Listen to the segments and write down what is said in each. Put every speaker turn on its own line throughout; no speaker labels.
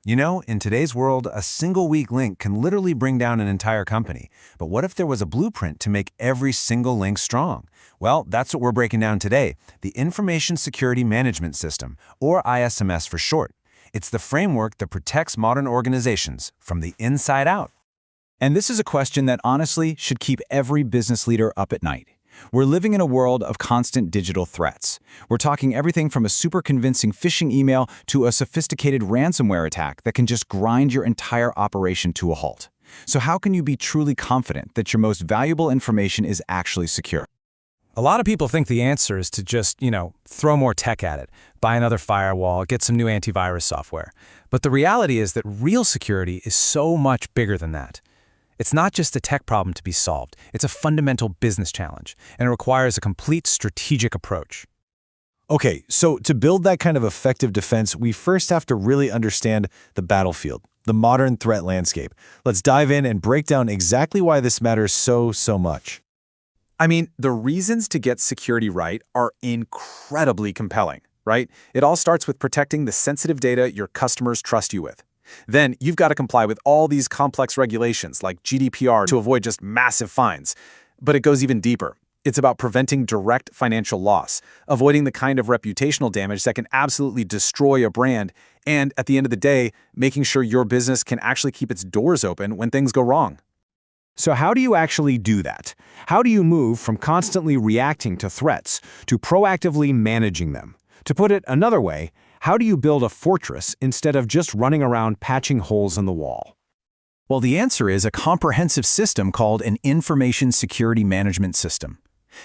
You know, in today's world, a single weak link can literally bring down an entire company. But what if there was a blueprint to make every single link strong? Well, that's what we're breaking down today, the Information Security Management System, or ISMS for short. It's the framework that protects modern organizations from the inside out.
And this is a question that honestly should keep every business leader up at night. We're living in a world of constant digital threats. We're talking everything from a super convincing phishing email to a sophisticated ransomware attack that can just grind your entire operation to a halt. So how can you be truly confident that your most valuable information is actually secure?
A lot of people think the answer is to just, throw more tech at it, buy another firewall, get some new antivirus software. But the reality is that real security is so much bigger than that. It's not just a tech problem to be solved, it's a fundamental business challenge, and it requires a complete strategic approach.
Okay, so to build that kind of effective defense, we first have to really understand the battlefield, the modern threat landscape. Let's dive in and break down exactly why this matters so much.
I mean, the reasons to get security right are incredibly compelling, right? It all starts with protecting the sensitive data your customers trust you with. Then you've got to comply with all these complex regulations like GDPR to avoid just massive fines. But it goes even deeper. It's about preventing direct financial loss, avoiding the kind of reputational damage that can absolutely destroy a brand, and at the end of the day, making sure your business can actually keep its doors open when things go wrong.
So how do you actually do that? How do you move from constantly reacting to threats to proactively managing them? To put it another way, how do you build a fortress instead of just running around patching holes in the wall?
Well, the answer is a comprehensive system called an Information Security Management System.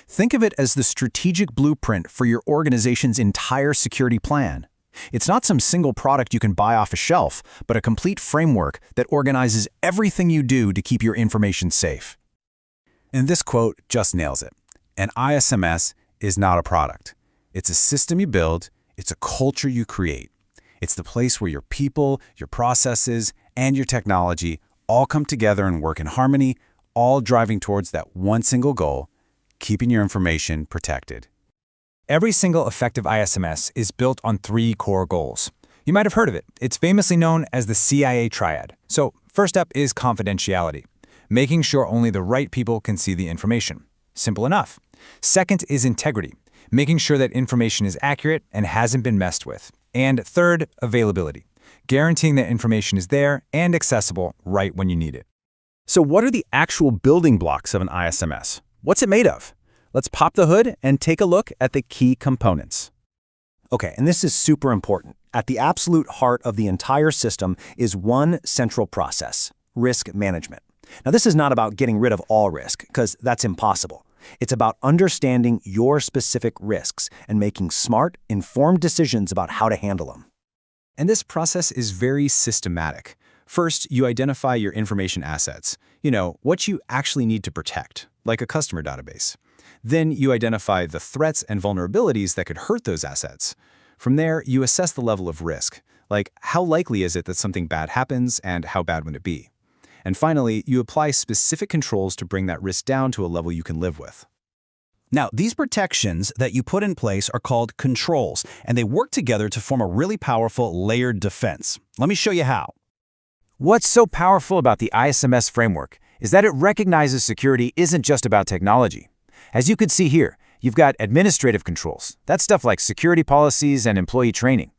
Think of it as the strategic blueprint for your organization's entire security plan. It's not some single product you can buy off a shelf, but a complete framework that organizes everything you do to keep your information safe. And this quote just nails it. An ISMS is not a product. It's a system you build. It's a culture you create. It's the place where your people, your processes, and your technology all come together and work in harmony, all driving towards that one single goal, keeping your information protected.
Every single effective ISMS is built on 3 core goals. You might have heard of it. It's famously known as the CIA Triad. So first up is confidentiality, making sure only the right people can see the information. Simple enough. Second is integrity, making sure that information is accurate and hasn't been messed with. And third, availability, guaranteeing that information is there and accessible right when you need it.
So what are the actual building blocks of an ISMS? What's it made of? Let's pop the hood and take a look at the key components.
Okay, and this is super important. At the absolute heart of the entire system is one central process: risk management. Now, this is not about getting rid of all risk, because that's impossible. It's about understanding your specific risks and making smart, informed decisions about how to handle them.
And this process is very systematic. First, you identify your information assets, what you actually need to protect, like a customer database. Then you identify the threats and vulnerabilities that could hurt those assets. From there, you assess the level of risk, like how likely is it that something bad happens and how bad would it be? And finally, you apply specific controls to bring that risk down to a level you can live with.
Now, these protections that you put in place are called controls, and they work together to form a really powerful layered defense. Let me show you how.
What's so powerful about the ISMS framework is that it recognizes security isn't just about technology. As you can see here, you've got administrative controls. That's stuff like security policies and employee training.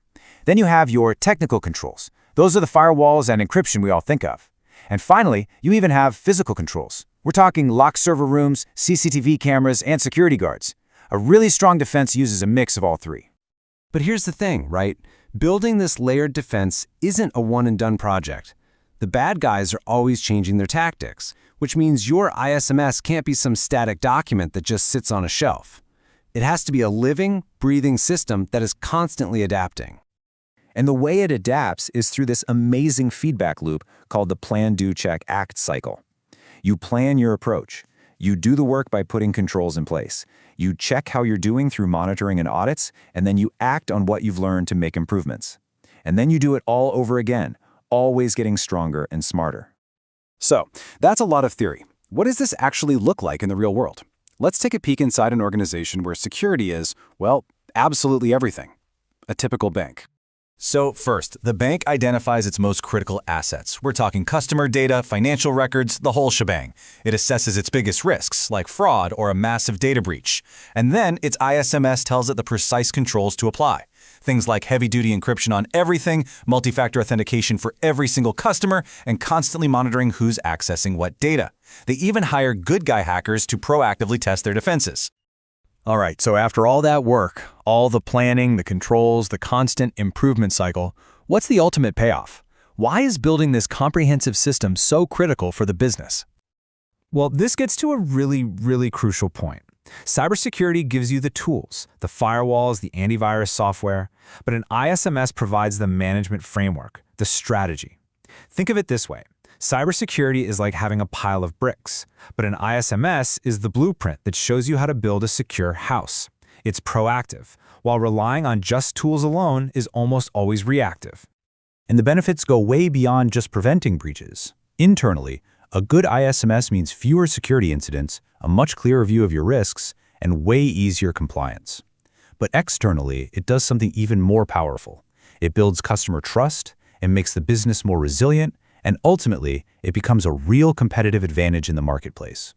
Then you have your technical controls. Those are the firewalls and encryption we all think of. And finally, you even have physical controls. We're talking locked server rooms, CCTV cameras, and security guards. A really strong defense uses a mix of all 3. But here's the thing, right? Building this layered defense isn't a one-and-done project. The bad guys are always changing their tactics, which means your ISMS can't be some static document that just sits on a shelf. It has to be a living, breathing system that is constantly adapting. And the way it adapts is through this amazing feedback loop called the plan, do, check, act cycle. You plan your approach. You do the work by putting controls in place. You check how you're doing through monitoring and audits, and then you act on what you've learned to make improvements. And then you do it all over again, always getting stronger and smarter.
So, that's a lot of theory. What does this actually look like in the real world? Let's take a peek inside an organization where security is, well, absolutely everything. A typical bank. So first, the bank identifies its most critical assets. We're talking customer data, financial records, the whole shebang. It assesses its biggest risks, like fraud or a massive data breach. And then its ISMS tells it the precise controls to apply. Things like heavy-duty encryption on everything, multi-factor authentication for every single customer, and constantly monitoring who's accessing what data. They even hire good guy hackers to proactively test their defenses.
All right, so after all that work, all the planning, the controls, the constant improvement cycle, what's the ultimate payoff? Why is building this comprehensive system so critical for the business?
Well, this gets to a really crucial point. Cybersecurity gives you the tools, the firewalls, the antivirus software, but an ISMS provides the management framework, the strategy. Think of it this way. Cybersecurity is like having a pile of bricks, but an ISMS is the blueprint that shows you how to build a secure house. It's proactive, while relying on just tools alone is almost always reactive.
And the benefits go way beyond just preventing breaches. Internally, a good ISMS means fewer security incidents, a much clearer view of your risks, and way easier compliance. But externally, it does something even more powerful. It builds customer trust and makes the business more resilient, and ultimately, it becomes a real competitive advantage in the marketplace.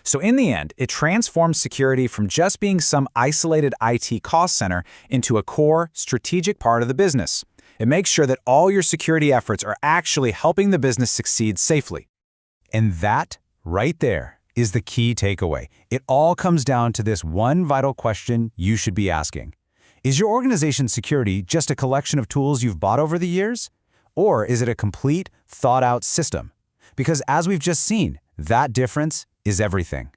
So in the end, it transforms security from just being some isolated IT cost center into a core, strategic part of the business. It makes sure that all your security efforts are actually helping the business succeed safely. And that, right there, is the key takeaway. It all comes down to this one vital question you should be asking. Is your organization's security just a collection of tools you've bought over the years? Or is it a complete, thought-out system? Because as we've just seen, that difference is everything.